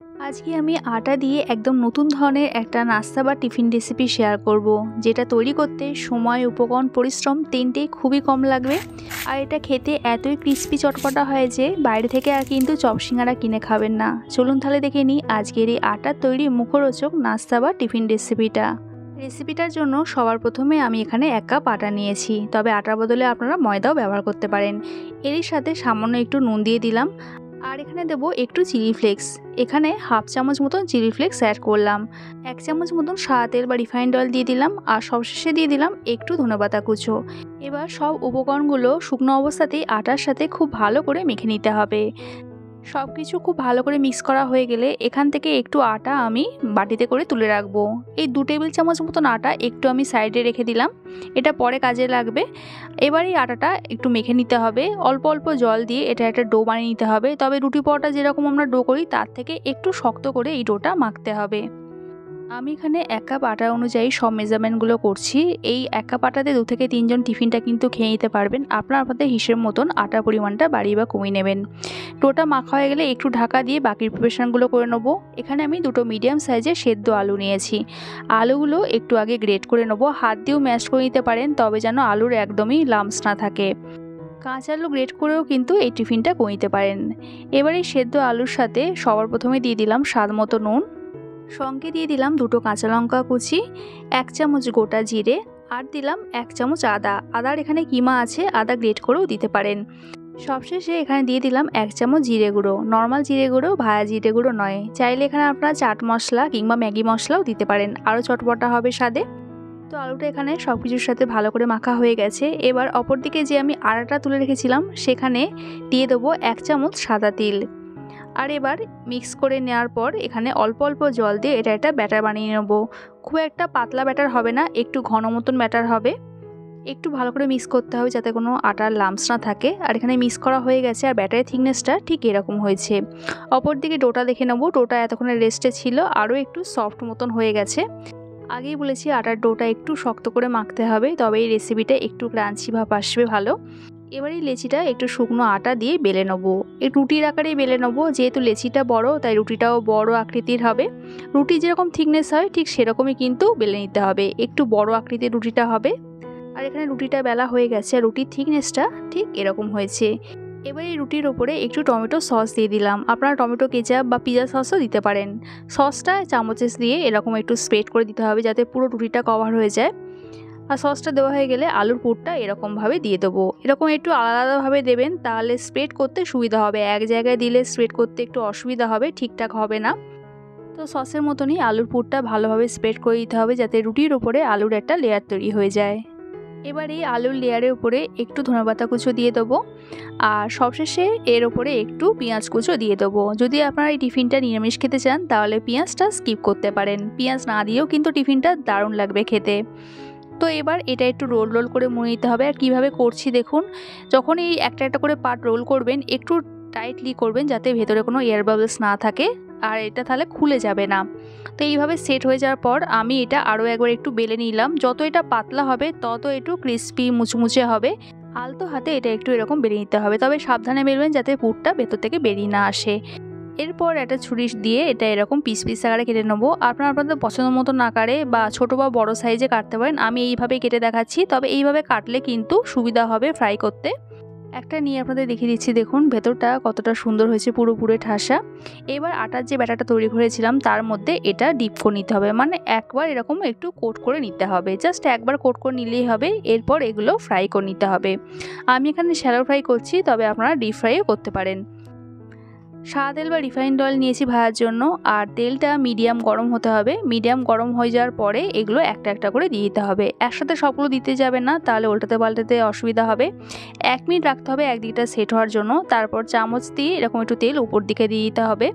আজকে আমি আটা দিয়ে একদম নতুন ধরনের একটা নাস্তা বা টিফিন রেসিপি শেয়ার করব, যেটা তৈরি করতে সময়, উপকরণ, পরিশ্রম তিনটেই খুবই কম লাগবে। আর এটা খেতে এতই ক্রিস্পি চটপটা হয় যে বাইরে থেকে আর কিন্তু চপ সিঙ্গারা কিনে খাবেন না। চলুন তাহলে দেখে নিই আজকের এই আটার তৈরি মুখরোচক নাস্তা বা টিফিন রেসিপিটার জন্য সবার প্রথমে আমি এখানে 1 কাপ আটা নিয়েছি, তবে আটার বদলে আপনারা ময়দাও ব্যবহার করতে পারেন। এরই সাথে সামান্য একটু নুন দিয়ে দিলাম, আর এখানে দেবো একটু চিলি ফ্লেক্স। এখানে হাফ চামচ মতন চিলি ফ্লেক্স অ্যাড করলাম। 1 চামচ মতন সাদা তেল বা রিফাইন্ড অয়েল দিয়ে দিলাম, আর সবশেষে দিয়ে দিলাম একটু ধনেপাতা কুচো। এবার সব উপকরণগুলো শুকনো অবস্থাতেই আটার সাথে খুব ভালো করে মেখে নিতে হবে। সব কিছু খুব ভালো করে মিক্স করা হয়ে গেলে এখান থেকে একটু আটা আমি বাটিতে করে তুলে রাখবো। এই 2 টেবিল চামচ মতন আটা একটু আমি সাইডে রেখে দিলাম, এটা পরে কাজে লাগবে। এবার এই আটাটা একটু মেখে নিতে হবে, অল্প অল্প জল দিয়ে এটা একটা ডো বানিয়ে নিতে হবে। তবে রুটি পরোটা যেরকম আমরা ডো করি তার থেকে একটু শক্ত করে এই ডোটা মাখতে হবে। আমি এখানে 1 কাপ আটা অনুযায়ী সব মেজারমেন্টগুলো করছি। এই 1 কাপ আটাতে 2 থেকে 3 জন টিফিনটা কিন্তু খেয়ে নিতে পারবেন। আপনারা আপনাদের হিসেব মতন আটার পরিমাণটা বাড়িয়ে বা কমিয়ে নেবেন। ডোটা মাখা হয়ে গেলে একটু ঢাকা দিয়ে বাকির প্রিপারেশনগুলো করে নেব। এখানে আমি 2টো মিডিয়াম সাইজের সেদ্ধ আলু নিয়েছি। আলুগুলো একটু আগে গ্রেট করে নেব, হাত দিয়েও ম্যাশ করে নিতে পারেন, তবে যেন আলুর একদমই লাম্পস না থাকে। কাঁচা আলু গ্রেট করেও কিন্তু এই টিফিনটা করে নিতে পারেন। এবার এই সেদ্ধ আলুর সাথে সবার প্রথমে দিয়ে দিলাম স্বাদ মতো নুন, সঙ্গে দিয়ে দিলাম 2টো কাঁচা লঙ্কা কুচি, 1 চামচ গোটা জিরে, আর দিলাম 1 চামচ আদা। আদার এখানে কিমা আছে, আদা গ্রেট করেও দিতে পারেন। সবশেষে এখানে দিয়ে দিলাম 1 চামচ জিরে গুঁড়ো, নর্মাল জিরে গুঁড়ো, ভাজা জিরে গুঁড়ো নয়। চাইলে এখানে আপনারা চাট মশলা কিংবা ম্যাগি মশলাও দিতে পারেন, আরও চটপটা হবে স্বাদে। তো আলুটা এখানে সব কিছুর সাথে ভালো করে মাখা হয়ে গেছে। এবার অপরদিকে যে আমি আটাটা তুলে রেখেছিলাম সেখানে দিয়ে দেবো 1 চামচ সাদা তিল। আর এবার মিক্স করে নেওয়ার পর এখানে অল্প অল্প জল দিয়ে এটা একটা ব্যাটার বানিয়ে নেব। খুব একটা পাতলা ব্যাটার হবে না, একটু ঘন মতন ব্যাটার হবে। একটু ভালো করে মিক্স করতে হবে যাতে কোনো আটার লাম্পস না থাকে। আর এখানে মিক্স করা হয়ে গেছে, আর ব্যাটারের থিকনেসটা ঠিক এরকম হয়েছে। অপরদিকে ডোটা দেখে নেব, ডোটা এতক্ষণে রেস্টে ছিল, আরও একটু সফট মতন হয়ে গেছে। আগেই বলেছি আটার ডোটা একটু শক্ত করে মাখতে হবে, তবে এই রেসিপিটা একটু ক্রাঞ্চি ভাব আসবে ভালো। এবার এই লেচিটা একটু শুকনো আটা দিয়ে বেলে নেবো। এই রুটির আকারেই বেলে নেবো, যেহেতু লেচিটা বড় তাই রুটিটাও বড় আকৃতির হবে। রুটি যেরকম থিকনেস হয় ঠিক সেরকমই কিন্তু বেলে নিতে হবে, একটু বড় আকৃতির রুটিটা হবে। আর এখানে রুটিটা বেলা হয়ে গেছে, আর রুটির থিকনেসটা ঠিক এরকম হয়েছে। এবার এই রুটির ওপরে একটু টমেটো সস দিয়ে দিলাম, আপনারা টমেটো কেচাপ বা পিৎজা সসও দিতে পারেন। সসটা চামচেস দিয়ে এরকম একটু স্প্রেড করে দিতে হবে যাতে পুরো রুটিটা কভার হয়ে যায়। আর সসটা দেওয়া হয়ে গেলে আলুর পুরটা এরকমভাবে দিয়ে দেবো। এরকম একটু আলাদা আলাদাভাবে দেবেন, তাহলে স্প্রেড করতে সুবিধা হবে। এক জায়গায় দিলে স্প্রেড করতে একটু অসুবিধা হবে, ঠিকঠাক হবে না। তো সসের মতনই আলুর পুরটা ভালোভাবে স্প্রেড করে দিতে হবে যাতে রুটির ওপরে আলুর একটা লেয়ার তৈরি হয়ে যায়। এবার এই আলুর লেয়ারের উপরে একটু ধনেপাতা কুচো দিয়ে দেবো, আর সবশেষে এর ওপরে একটু পেঁয়াজ কুচো দিয়ে দেবো। যদি আপনারা এই টিফিনটা নিরামিষ খেতে চান তাহলে পেঁয়াজটা স্কিপ করতে পারেন, পেঁয়াজ না দিয়েও কিন্তু টিফিনটা দারুণ লাগবে খেতে। তো এবার এটা একটু রোল রোল করে মুড়ে নিতে হবে। আর কীভাবে করছি দেখুন, যখন এই একটা একটা করে পার্ট রোল করবেন একটু টাইটলি করবেন যাতে ভেতরে কোনো এয়ার বাবলস না থাকে, আর এটা তাহলে খুলে যাবে না। তো এইভাবে সেট হয়ে যাওয়ার পর আমি এটা আরও একবার একটু বেলে নিলাম। যত এটা পাতলা হবে তত একটু ক্রিস্পি মুচমুচে হবে। আলতো হাতে এটা একটু এরকম বেলে নিতে হবে, তবে সাবধানে বেলবেন যাতে পুরটা ভেতর থেকে বেরিয়ে না আসে। এরপর একটা ছুরি দিয়ে এটা এরকম পিস পিস আকারে কেটে নেবো। আপনারা আপনাদের পছন্দ মতন আকারে বা ছোটো বা বড়ো সাইজে কাটতে পারেন, আমি এইভাবে কেটে দেখাচ্ছি। তবে এইভাবে কাটলে কিন্তু সুবিধা হবে ফ্রাই করতে। একটা নিয়ে আপনাদের দেখিয়ে দিচ্ছি, দেখুন ভেতরটা কতটা সুন্দর হয়েছে, পুরোপুরি ঠাসা। এবার আটার যে ব্যাটারটা তৈরি করেছিলাম তার মধ্যে এটা ডিপ করে নিতে হবে, মানে একবার এরকম একটু কোট করে নিতে হবে, জাস্ট একবার কোট করে নিলেই হবে। এরপর এগুলো ফ্রাই করে নিতে হবে। আমি এখানে শ্যালো ফ্রাই করছি, তবে আপনারা ডিপ ফ্রাইও করতে পারেন। সাদা তেল বা রিফাইন্ড অয়েল নিয়েছি ভাজার জন্য, আর তেলটা মিডিয়াম গরম হতে হবে। মিডিয়াম গরম হয়ে যাওয়ার পরে এগুলো একটা একটা করে দিয়ে দিতে হবে, একসাথে সবগুলো দিতে যাবে না, তাহলে উল্টাতে পাল্টাতে অসুবিধা হবে। 1 মিনিট রাখতে হবে একদিকটা সেট হওয়ার জন্য। তারপর চামচ দিয়ে এরকম একটু তেল উপর দিকে দিয়ে দিতে হবে,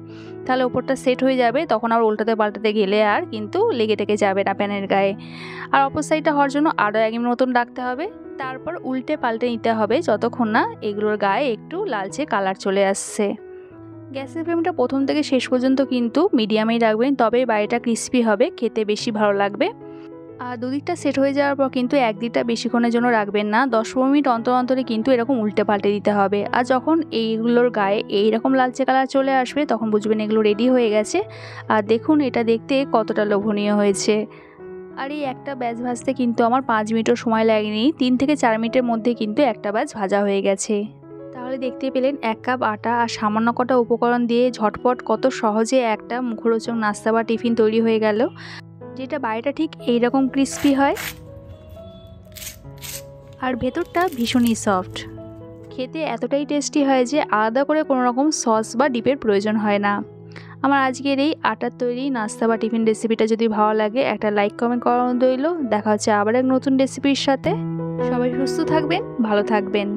তাহলে উপরটা সেট হয়ে যাবে। তখন আর উল্টাতে পাল্টাতে গেলে আর কিন্তু লেগে টেকে যাবে না প্যানের গায়ে। আর অপর সাইডটা হওয়ার জন্য আরও 1 মিনিট মতন রাখতে হবে। তারপর উল্টে পাল্টে নিতে হবে যতক্ষণ না এগুলোর গায়ে একটু লালচে কালার চলে আসছে। গ্যাসের ফ্লেমটা প্রথম থেকে শেষ পর্যন্ত কিন্তু মিডিয়ামেই রাখবেন, তবে বাইরেটা ক্রিস্পি হবে, খেতে বেশি ভালো লাগবে। আর দুদিকটা সেট হয়ে যাওয়ার পর কিন্তু একদিকটা বেশিক্ষণের জন্য রাখবেন না, 10-15 মিনিট অন্তর অন্তরে কিন্তু এরকম উল্টে পাল্টে দিতে হবে। আর যখন এইগুলোর গায়ে এইরকম লালচে কালার চলে আসবে তখন বুঝবেন এগুলো রেডি হয়ে গেছে। আর দেখুন এটা দেখতে কতটা লোভনীয় হয়েছে। আর এই একটা ব্যাচ ভাজতে কিন্তু আমার 5 মিনিটও সময় লাগেনি, 3 থেকে 4 মিনিটের মধ্যে কিন্তু একটা ব্যাচ ভাজা হয়ে গেছে। তাহলে দেখতে পেলেন 1 কাপ আটা আর সামান্য কটা উপকরণ দিয়ে ঝটপট কত সহজে একটা মুখরোচক নাস্তা বা টিফিন তৈরি হয়ে গেল, যেটা বাইরেটা ঠিক এইরকম ক্রিস্পি হয় আর ভেতরটা ভীষণই সফট। খেতে এতটাই টেস্টি হয় যে আলাদা করে কোনো রকম সস বা ডিপের প্রয়োজন হয় না। আমার আজকের এই আটার তৈরি নাস্তা বা টিফিন রেসিপিটা যদি ভালো লাগে একটা লাইক কমেন্ট করানো রইল। দেখা হচ্ছে আবার এক নতুন রেসিপির সাথে। সবাই সুস্থ থাকবেন, ভালো থাকবেন।